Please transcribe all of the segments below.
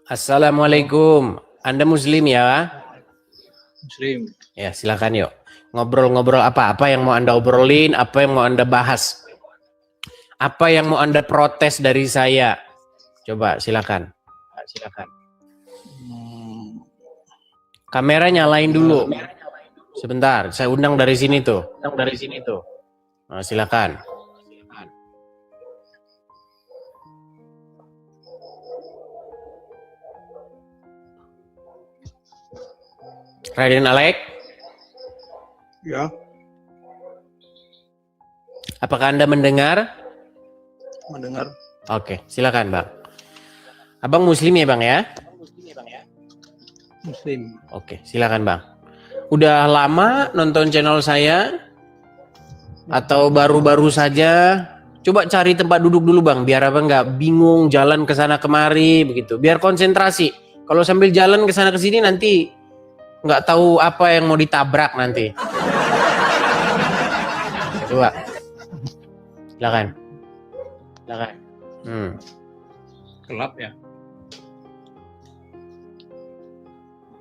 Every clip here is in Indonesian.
Halo, Assalamualaikum. Anda Muslim ya? Muslim. Ya, silakan yuk. Ngobrol-ngobrol apa yang mau Anda obrolin, apa yang mau Anda bahas, apa yang mau Anda protes dari saya. Coba silakan. Silakan. Hmm, Kamera nyalain ya, dulu. Sebentar, saya undang dari sini tuh. Nah, silakan. Raden Alek, ya, apakah Anda mendengar? mendengar Oke, silakan, Bang. Abang Muslim ya, Bang ya? Muslim. Oke, silakan, Bang. Udah lama nonton channel saya atau baru-baru saja? Coba cari tempat duduk dulu bang, biar abang nggak bingung jalan ke sana kemari begitu. Biar konsentrasi. Kalau sambil jalan ke sana ke sini nanti nggak tahu apa yang mau ditabrak nanti. Coba, silakan. Hmm. Gelap ya.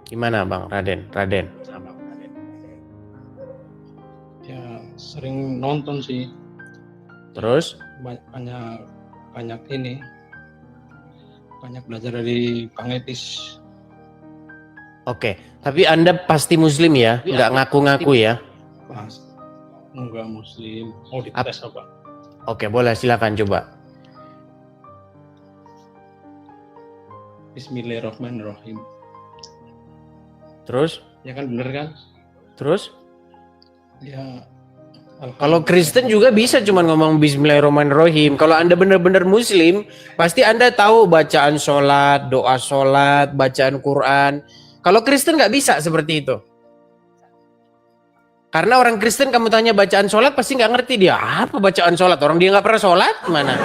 Gimana bang, Raden? Ya, sering nonton sih. Terus? Banyak banyak ini. Banyak belajar dari Bang Etis. Oke, tapi anda pasti Muslim ya, nggak ngaku-ngaku ya? Pas enggak Muslim. Mau dites apa? Oke, boleh silakan coba. Bismillahirrahmanirrahim. Terus? Ya kan bener kan? Terus? Ya. Kalau Kristen juga bisa cuma ngomong Bismillahirrahmanirrahim. Kalau Anda benar-benar Muslim, pasti Anda tahu bacaan sholat, doa sholat, bacaan Quran. Kalau Kristen nggak bisa seperti itu. Karena orang Kristen kamu tanya bacaan sholat pasti nggak ngerti dia apa bacaan sholat. Orang dia nggak pernah sholat mana?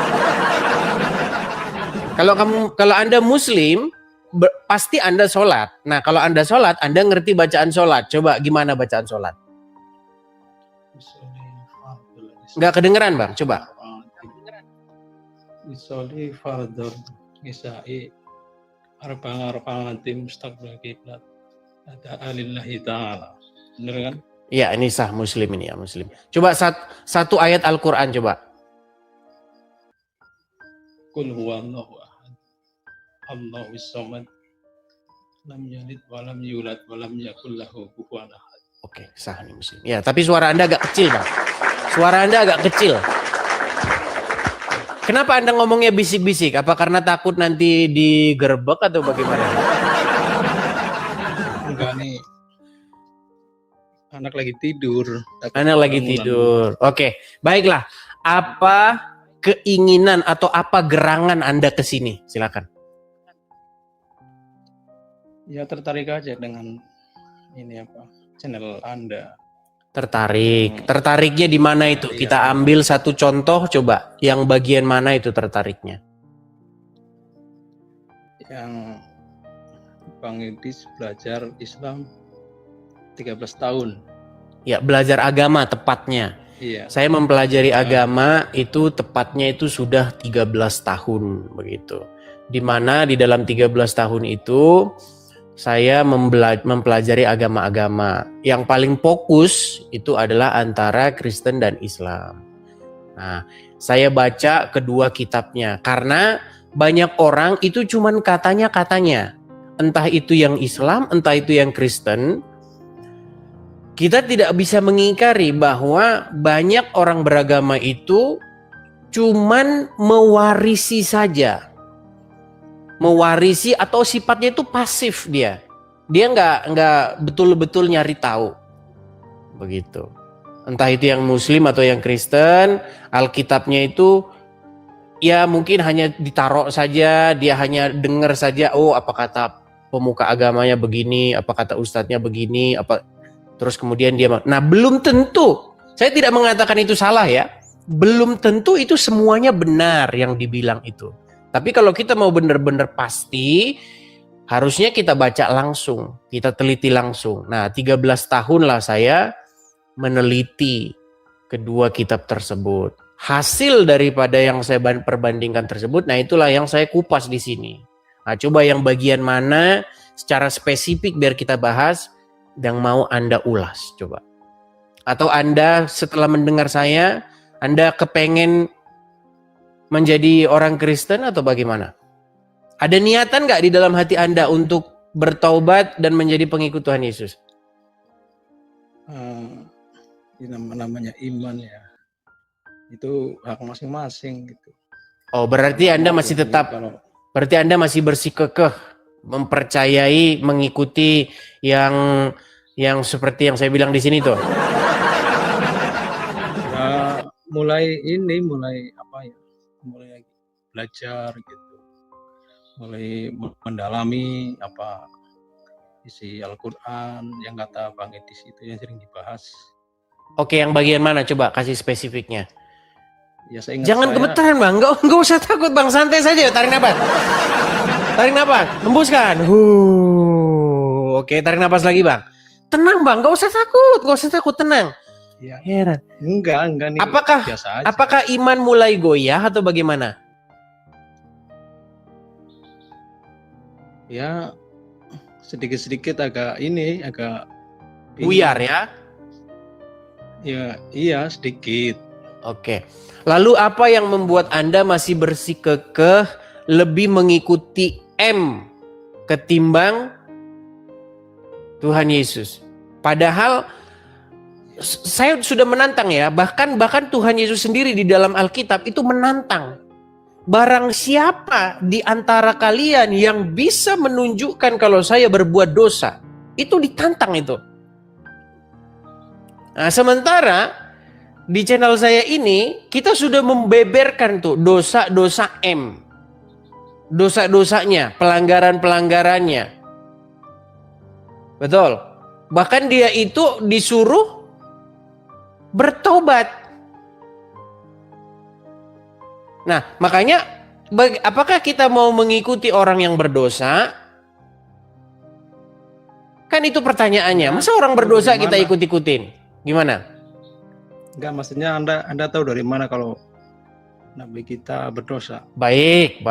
Kalau Anda Muslim, pasti Anda sholat. Nah kalau Anda sholat, Anda ngerti bacaan sholat. Coba gimana bacaan sholat? Nggak kedengeran bang, coba. Usolli fardhu isya'i arba'ati mustaqbil kiblat ada alillahi ta'ala. Bener kan? Iya, ini sah Muslim ini ya, Muslim. Coba satu ayat Al-Quran coba. Qul huwallahu ahad. Allahus samad. Lam yalid wa lam yulad wa lam yakul lahu kufuwan ahad. Oke, sah nih Muslim. Ya, tapi suara Anda agak kecil, Bang. Suara Anda agak kecil. Kenapa Anda ngomongnya bisik-bisik? Apa karena takut nanti digerebek atau bagaimana? Enggak nih. Anak lagi tidur. Oke, baiklah. Apa keinginan atau apa gerangan Anda ke sini? Silakan. Ya tertarik aja dengan ini channel Anda. Tertariknya di mana itu? Kita ambil satu contoh coba. Yang bagian mana itu tertariknya? Yang Bang Edis belajar Islam 13 tahun. Ya, belajar agama tepatnya. Iya. Saya mempelajari agama itu tepatnya itu sudah 13 tahun begitu. Di mana di dalam 13 tahun itu saya mempelajari agama-agama. Yang paling fokus itu adalah antara Kristen dan Islam. Nah, saya baca kedua kitabnya karena banyak orang itu cuman katanya. Entah itu yang Islam, entah itu yang Kristen. Kita tidak bisa mengingkari bahwa banyak orang beragama itu cuman mewarisi saja. Mewarisi atau sifatnya itu pasif dia. Dia nggak betul-betul nyari tahu. Begitu. Entah itu yang Muslim atau yang Kristen, Alkitabnya itu ya mungkin hanya ditaruh saja, dia hanya dengar saja, oh apa kata pemuka agamanya begini, apa kata ustadznya begini, apa terus kemudian dia, nah belum tentu, saya tidak mengatakan itu salah ya, belum tentu itu semuanya benar yang dibilang itu. Tapi kalau kita mau benar-benar pasti, harusnya kita baca langsung, kita teliti langsung. Nah 13 tahun lah saya meneliti kedua kitab tersebut. Hasil daripada yang saya perbandingkan tersebut, nah itulah yang saya kupas di sini. Nah, coba yang bagian mana secara spesifik biar kita bahas yang mau Anda ulas, coba. Atau Anda setelah mendengar saya, Anda kepengen menjadi orang Kristen atau bagaimana? Ada niatan nggak di dalam hati Anda untuk bertaubat dan menjadi pengikut Tuhan Yesus? Namanya iman ya, itu hak masing-masing gitu. Oh, berarti Anda masih tetap, berarti Anda masih bersikukuh mempercayai, mengikuti yang seperti yang saya bilang di sini tuh. Ya, mulai apa ya? Mulai belajar gitu. Mulai mendalami apa isi Al-Qur'an yang kata Bang Edis itu yang sering dibahas. Oke, yang bagian mana? Coba kasih spesifiknya. Ya, saya ingat Jangan gemetaran Bang, nggak usah takut Bang, santai saja. Tarik napas. Tarik napas, hembuskan. Oke, tarik napas lagi Bang. Tenang Bang, nggak usah takut, tenang. Ya. Heran. Enggak nih. Biasa aja. Apakah iman mulai goyah atau bagaimana? Ya, sedikit-sedikit agak buyar ya? Ya, iya sedikit. Oke. Lalu apa yang membuat Anda masih bersikukuh lebih mengikuti M ketimbang Tuhan Yesus? Padahal saya sudah menantang ya, bahkan Tuhan Yesus sendiri di dalam Alkitab itu menantang. Barang siapa di antara kalian yang bisa menunjukkan kalau saya berbuat dosa, itu ditantang itu. Nah, sementara di channel saya ini kita sudah membeberkan tuh dosa-dosa M. Dosa-dosanya, pelanggaran-pelanggarannya. Betul. Bahkan dia itu disuruh bertobat. Nah, makanya apakah kita mau mengikuti orang yang berdosa? Kan itu pertanyaannya. Masa orang berdosa kita ikut-ikutin? Gimana? Enggak, maksudnya Anda tahu dari mana kalau Nabi kita berdosa? Baik.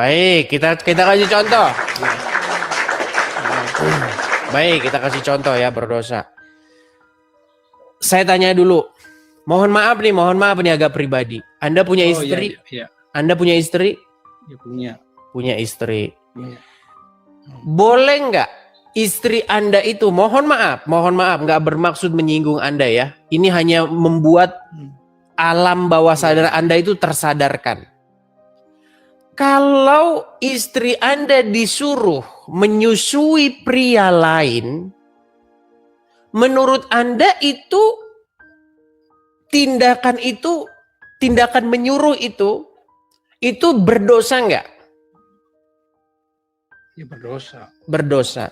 Kita kasih contoh. Baik, kita kasih contoh ya berdosa. Saya tanya dulu. Mohon maaf nih agak pribadi. Anda punya istri? Iya. Anda punya istri? Ya, punya. Punya istri. Punya. Boleh nggak istri Anda itu, mohon maaf, nggak bermaksud menyinggung Anda ya. Ini hanya membuat alam bawah sadar Anda itu tersadarkan. Kalau istri Anda disuruh menyusui pria lain, menurut Anda itu tindakan menyuruh itu berdosa nggak? Ya, berdosa. Berdosa.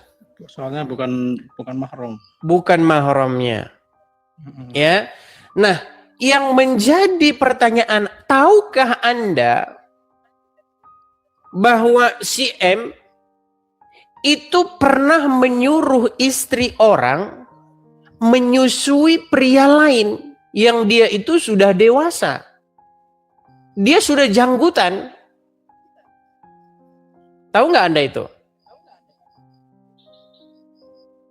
Soalnya bukan mahram. Bukan mahramnya. Ya. Nah, yang menjadi pertanyaan, tahukah Anda bahwa si M itu pernah menyuruh istri orang menyusui pria lain yang dia itu sudah dewasa. Dia sudah janggutan. Tahu nggak Anda itu?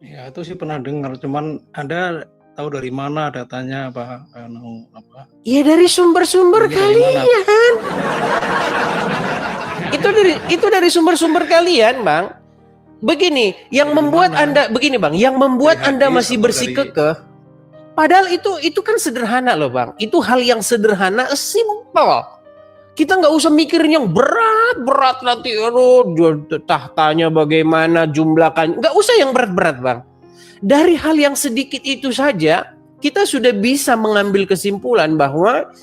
Ya, itu sih pernah dengar, cuman Anda tahu dari mana datanya apa? Ya dari sumber-sumber kalian. Itu dari sumber-sumber kalian, Bang. Begini, yang membuat Anda begini, Bang, yang membuat Anda masih bersikukuh. Padahal itu kan sederhana loh, Bang. Itu hal yang sederhana, simple. Kita nggak usah mikirin yang berat nanti, tahtanya bagaimana, jumlahkan. Nggak usah yang berat-berat, Bang. Dari hal yang sedikit itu saja, kita sudah bisa mengambil kesimpulan bahwa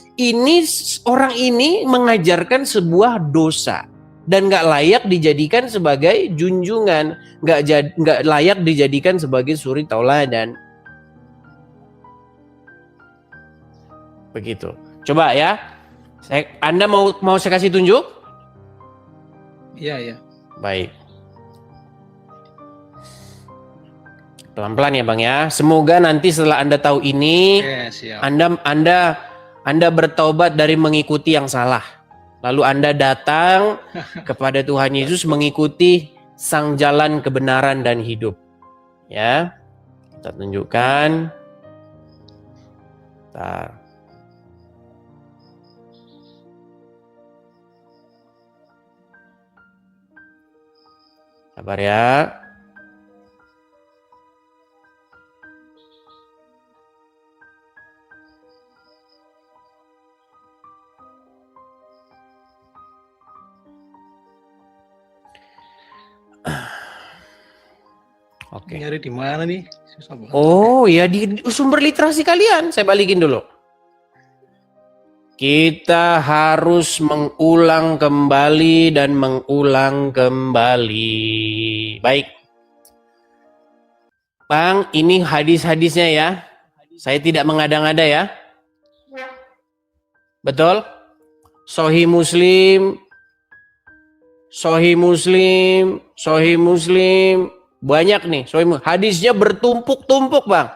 orang ini mengajarkan sebuah dosa. Dan nggak layak dijadikan sebagai junjungan. Nggak layak dijadikan sebagai suri tauladan. Begitu. Coba ya. Anda mau saya kasih tunjuk? Iya. Baik. Pelan-pelan ya Bang ya. Semoga nanti setelah Anda tahu ini, siap. Anda bertaubat dari mengikuti yang salah. Lalu Anda datang kepada Tuhan Yesus mengikuti sang jalan kebenaran dan hidup. Ya, kita tunjukkan. Bentar. Sabar ya. Oke. Nyari di mana nih? Susah banget. Oh ya, di sumber literasi kalian. Saya balikin dulu. Kita harus mengulang kembali dan mengulang kembali. Baik. Bang, ini hadis-hadisnya ya. Saya tidak mengada-ngada ya. Betul? Sahih Muslim. Sahih Muslim. Sahih Muslim. Banyak nih. Hadisnya bertumpuk-tumpuk, Bang.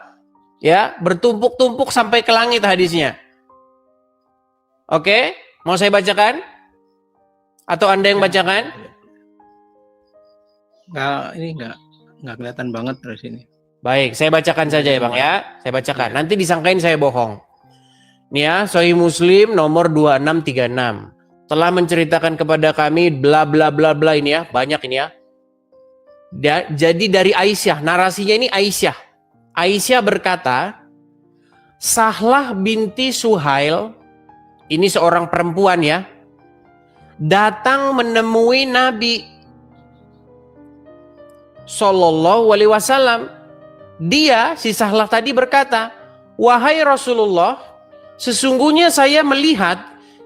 Ya, bertumpuk-tumpuk sampai ke langit hadisnya. Oke, mau saya bacakan? Atau Anda yang bacakan? Nggak kelihatan banget dari sini. Baik, saya bacakan saja ya Bang ya. Saya bacakan. Nanti disangkain saya bohong. Nih ya, Sahih Muslim nomor 2636. Telah menceritakan kepada kami bla bla bla bla ini ya. Banyak ini ya. Jadi dari Aisyah, narasinya ini Aisyah. Aisyah berkata, Sahlah binti Suhail, ini seorang perempuan ya, datang menemui Nabi Sallallahu Alaihi Wasallam. Dia, si Sahlah tadi berkata, wahai Rasulullah, sesungguhnya saya melihat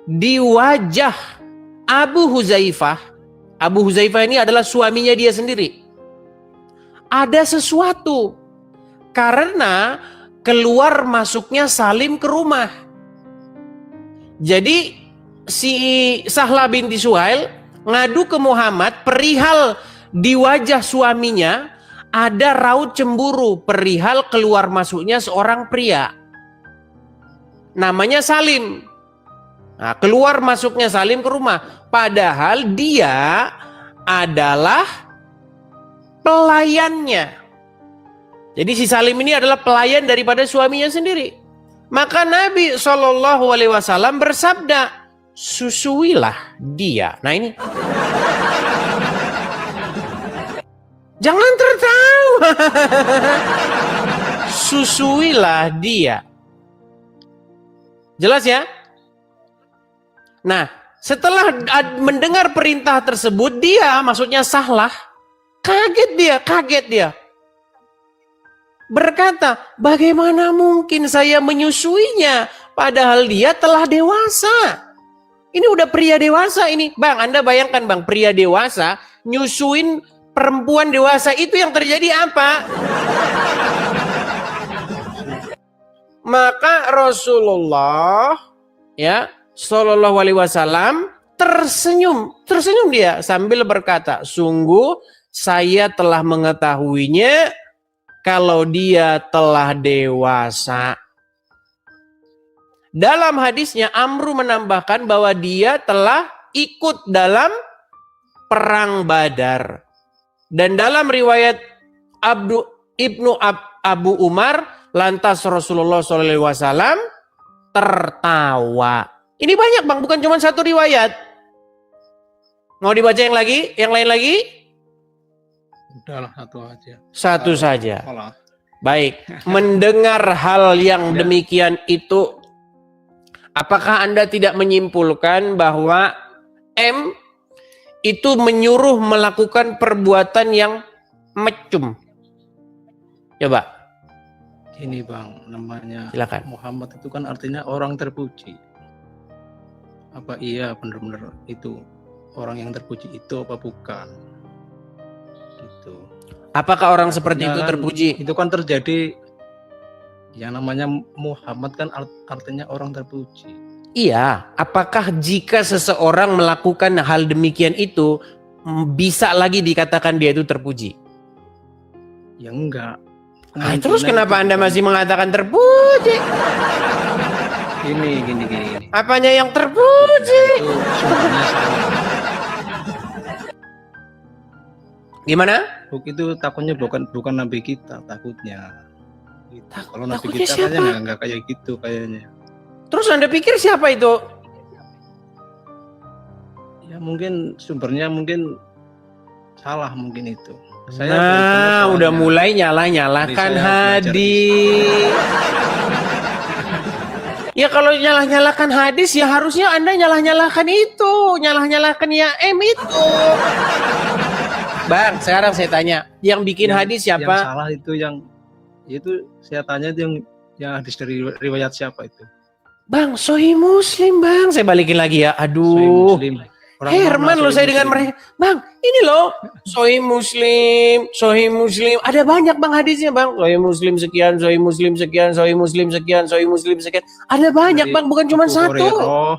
di wajah Abu Huzaifah. Abu Huzaifah ini adalah suaminya dia sendiri. Ada sesuatu karena keluar masuknya Salim ke rumah. Jadi si Sahlah binti Suhail ngadu ke Muhammad perihal di wajah suaminya ada raut cemburu perihal keluar masuknya seorang pria. Namanya Salim. Nah, keluar masuknya Salim ke rumah. Padahal dia adalah pelayannya. Jadi si Salim ini adalah pelayan daripada suaminya sendiri. Maka Nabi Shallallahu Alaihi Wasallam bersabda, susuilah dia. Nah ini, jangan tertawa. Susuilah dia. Jelas ya? Nah, setelah mendengar perintah tersebut, dia, maksudnya Sahlah, kaget dia. Berkata, bagaimana mungkin saya menyusuinya padahal dia telah dewasa. Ini udah pria dewasa ini. Bang, Anda bayangkan Bang, pria dewasa nyusuin perempuan dewasa, itu yang terjadi apa? Maka Rasulullah ya Shallallahu Alaihi Wasallam tersenyum dia sambil berkata, sungguh saya telah mengetahuinya kalau dia telah dewasa. Dalam hadisnya Amru menambahkan bahwa dia telah ikut dalam perang Badar. Dan dalam riwayat Abu Umar, lantas Rasulullah SAW tertawa. Ini banyak Bang, bukan cuma satu riwayat. Mau dibaca yang lagi? Yang lain lagi? Udahlah, satu aja. Satu saja. Salah. Baik, mendengar hal yang demikian itu, apakah Anda tidak menyimpulkan bahwa M itu menyuruh melakukan perbuatan yang mecum? Coba. Ini Bang, namanya Silakan. Muhammad itu kan artinya orang terpuji. Apa iya benar-benar itu orang yang terpuji itu apa bukan? Gitu. Apakah orang seperti Ya itu kan, terpuji? itu kan terjadi, yang namanya Muhammad kan artinya orang terpuji. Iya, apakah jika seseorang melakukan hal demikian itu bisa lagi dikatakan dia itu terpuji? Ya enggak. Terus kenapa Anda masih mengatakan terpuji? Gini. Apanya yang terpuji? Itu sumbernya salah. Gimana? Hoax itu takutnya bukan nabi kita, takutnya. Gitu. Kalau nabi Takutnya kita siapa? kayaknya nggak kayak gitu kayaknya. Terus Anda pikir siapa itu? Ya mungkin sumbernya mungkin salah mungkin itu. Saya Nah, udah soalnya mulai nyalah-nyalahkan dari saya belajar hadis. Ya kalau nyalah-nyalahkan hadis ya harusnya Anda nyalah-nyalahkan itu, nyalah-nyalahkan ya itu. Bang, sekarang saya tanya, yang bikin hadis Yang siapa? salah itu itu saya tanya itu yang hadis dari riwayat siapa itu? Bang, Sahih Muslim, Bang. Saya balikin lagi ya. Sahih Aduh. Muslim. Orang Herman mana loh saya Sahih dengan Muslim? mereka. Bang, ini loh. Sahih Muslim, Sahih Muslim. Ada banyak Bang hadisnya, Bang. Sahih Muslim sekian, Sahih Muslim sekian, Sahih Muslim sekian, Sahih Muslim sekian. Ada banyak, Dari Bang, bukan cuma Abu satu. Hurairah,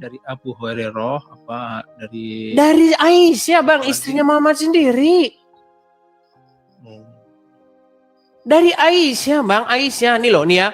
dari Abu Hurairah apa dari Dari Aisyah, Bang, istrinya Muhammad sendiri. Dari Aisyah, Bang, Aisyah nih loh, nih ya.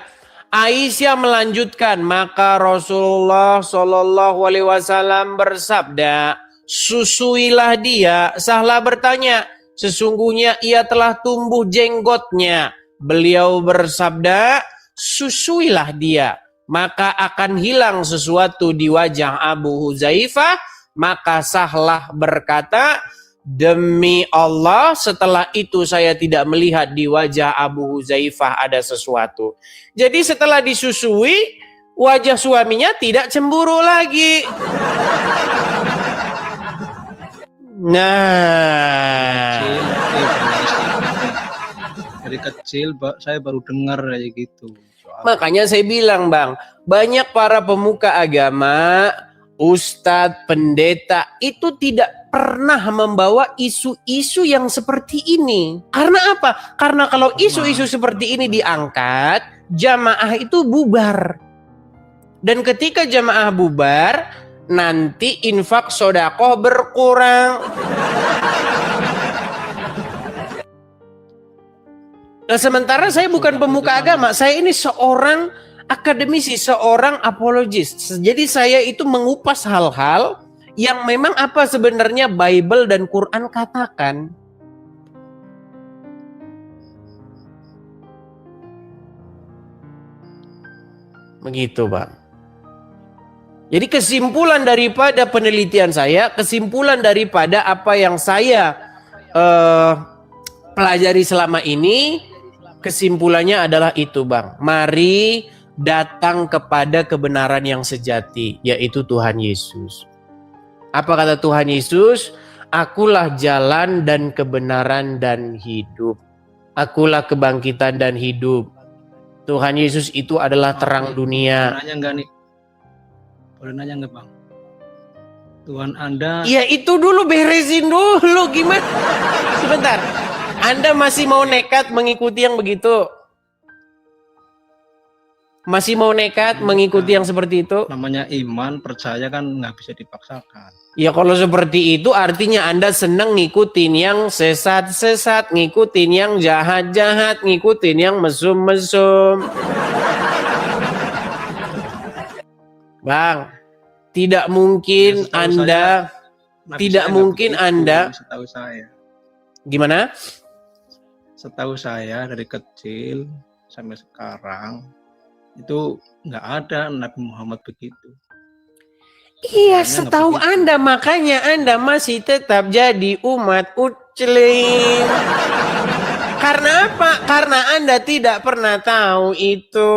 Aisyah melanjutkan, maka Rasulullah Shallallahu Alaihi Wasallam bersabda, susuilah dia. Sahlah bertanya, sesungguhnya ia telah tumbuh jenggotnya. Beliau bersabda, susuilah dia, maka akan hilang sesuatu di wajah Abu Huzaifah. Maka Sahlah berkata, demi Allah, setelah itu saya tidak melihat di wajah Abu Huzaifah ada sesuatu. Jadi setelah disusui, wajah suaminya tidak cemburu lagi. Nah, dari kecil saya baru dengar kayak gitu. makanya saya bilang, Bang, banyak para pemuka agama, ustadz, pendeta itu tidak pernah membawa isu-isu yang seperti ini. Karena apa? Karena kalau isu-isu seperti ini diangkat, jamaah itu bubar. Dan ketika jamaah bubar, nanti infak sodakoh berkurang. Nah, sementara saya bukan pemuka agama, saya ini seorang akademisi, seorang apologis. Jadi saya itu mengupas hal-hal yang memang apa sebenarnya Bible dan Quran katakan. Begitu, Bang. Jadi kesimpulan daripada penelitian saya, kesimpulan daripada apa yang saya pelajari selama ini, kesimpulannya adalah itu, Bang. Mari datang kepada kebenaran yang sejati, yaitu Tuhan Yesus. Apa kata Tuhan Yesus? Akulah jalan dan kebenaran dan hidup. Akulah kebangkitan dan hidup. Tuhan Yesus itu adalah terang dunia. Boleh nanya enggak nih? Boleh nanya enggak, Bang? Tuhan Anda... Ya itu dulu, beresin dulu. Gimana? Sebentar. Anda masih mau nekat mengikuti yang begitu? Masih mau nekat mengikuti yang seperti itu? Namanya iman, percaya kan nggak bisa dipaksakan. Ya kalau seperti itu artinya Anda senang ngikutin yang sesat-sesat, ngikutin yang jahat-jahat, ngikutin yang mesum-mesum. Bang, tidak mungkin Ya, Anda, tidak mungkin Anda. Setahu saya. Gimana? Setahu saya dari kecil sampai sekarang itu nggak ada Nabi Muhammad begitu. Iya, setahu Anda, makanya Anda masih tetap jadi umat ucling. Karena apa? Karena Anda tidak pernah tahu itu.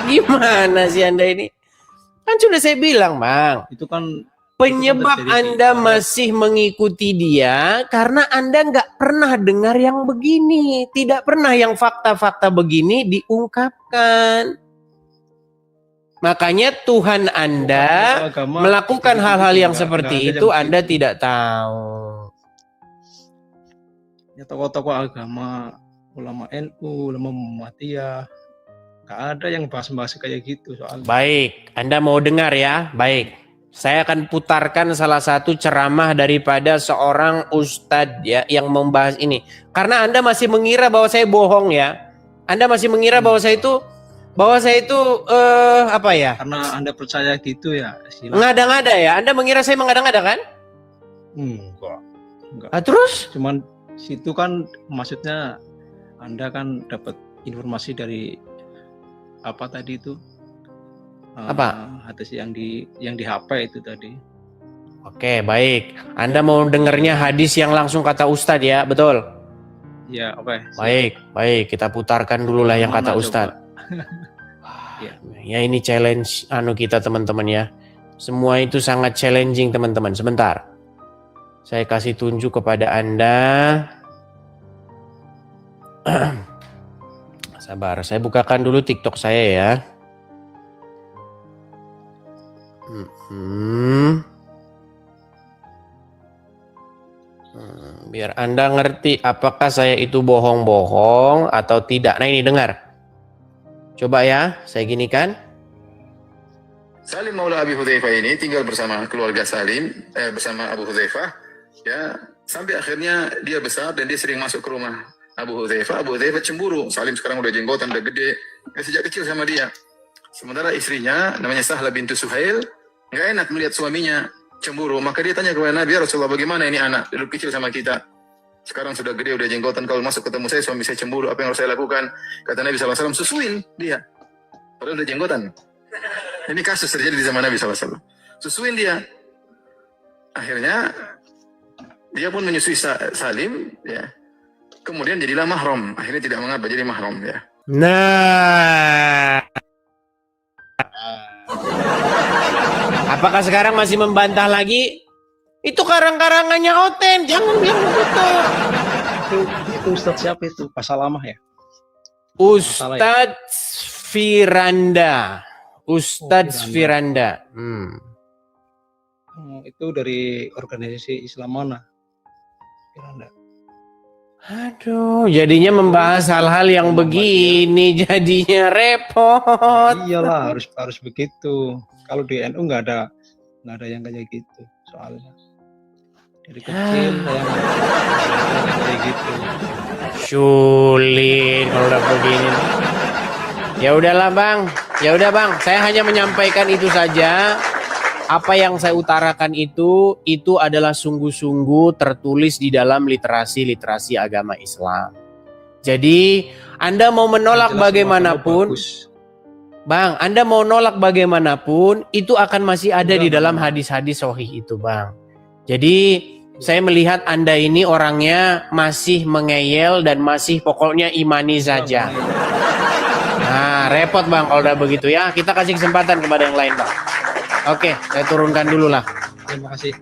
Gimana sih Anda ini? Kan sudah saya bilang, Bang. Itu kan penyebab Anda masih mengikuti dia karena Anda nggak pernah dengar yang begini. Tidak pernah yang fakta-fakta begini diungkapkan. Makanya Tuhan Anda melakukan hal-hal yang seperti itu Anda tidak tahu. Ya tokoh-tokoh agama, ulama NU, ulama Muhammadiyah, nggak ada yang bahas-bahas kayak gitu soalnya. Baik, Anda mau dengar ya? Baik. Saya akan putarkan salah satu ceramah daripada seorang ustadz ya yang membahas ini. Karena Anda masih mengira bahwa saya bohong ya. Anda masih mengira bahwa saya itu apa ya? Karena Anda percaya gitu ya. Ngada-ngada ya. Anda mengira saya mengada-ngada kan? Enggak. Enggak. Ah, terus? Cuman situ kan maksudnya Anda kan dapat informasi dari apa tadi itu? Apa? Hadis yang di HP itu tadi. Oke, baik. Anda mau dengernya hadis yang langsung kata Ustadz ya, betul? Ya, oke. Baik, baik. Kita putarkan dulu lah yang kata Mana Ustadz. Ya. Ya ini challenge kita teman-teman ya. Semua itu sangat challenging teman-teman. Sebentar. Saya kasih tunjuk kepada Anda. Sabar, saya bukakan dulu TikTok saya ya. Biar Anda ngerti apakah saya itu bohong-bohong atau tidak. Nah ini dengar. Coba ya, saya ginikan. Salim Maula Abi Hudzaifah ini tinggal bersama keluarga Salim, bersama Abu Hudzaifah, ya, sampai akhirnya dia besar dan dia sering masuk ke rumah Abu Hudzaifah. Abu Hudzaifah cemburu. Salim sekarang udah jenggotan, udah gede, sejak kecil sama dia. Sementara istrinya namanya Sahla bintu Suhail, nggak enak melihat suaminya cemburu. Maka dia tanya kepada Nabi, ya Rasulullah, bagaimana ini anak dulu kecil sama kita, sekarang sudah gede, udah jenggotan, kalau masuk ketemu saya, suami saya cemburu, apa yang harus saya lakukan? Kata Nabi SAW, susuin dia, padahal udah jenggotan. Ini kasus terjadi di zaman Nabi SAW. Susuin dia. Akhirnya dia pun menyusui Salim, ya. Kemudian jadilah mahram. Akhirnya tidak mengapa jadi mahram, ya. Nah, apakah sekarang masih membantah lagi? Itu karang-karangannya Oten, jangan bilang begitu. Itu Ustadz siapa itu? Pasal lama ya? Ustadz Firanda. Ustadz Firanda. Itu dari organisasi Islam mana? Firanda. Aduh, jadinya membahas hal-hal yang begini, jadinya repot. Iyalah, harus begitu. Kalau di NU nggak ada yang kayak gitu soalnya. Dari kecil yang kayak gitu. Sulit kalau udah begini. Ya udahlah Bang, ya udah Bang, saya hanya menyampaikan itu saja. Apa yang saya utarakan itu adalah sungguh-sungguh tertulis di dalam literasi agama Islam. Jadi Anda mau menolak bagaimanapun, Bang, Anda mau nolak bagaimanapun, itu akan masih ada di dalam hadis-hadis sahih itu Bang. Jadi saya melihat Anda ini orangnya masih mengeyel dan masih pokoknya imani saja. Nah, repot Bang kalau udah begitu ya. Kita kasih kesempatan kepada yang lain Bang. Oke, saya turunkan dulu lah. Terima kasih.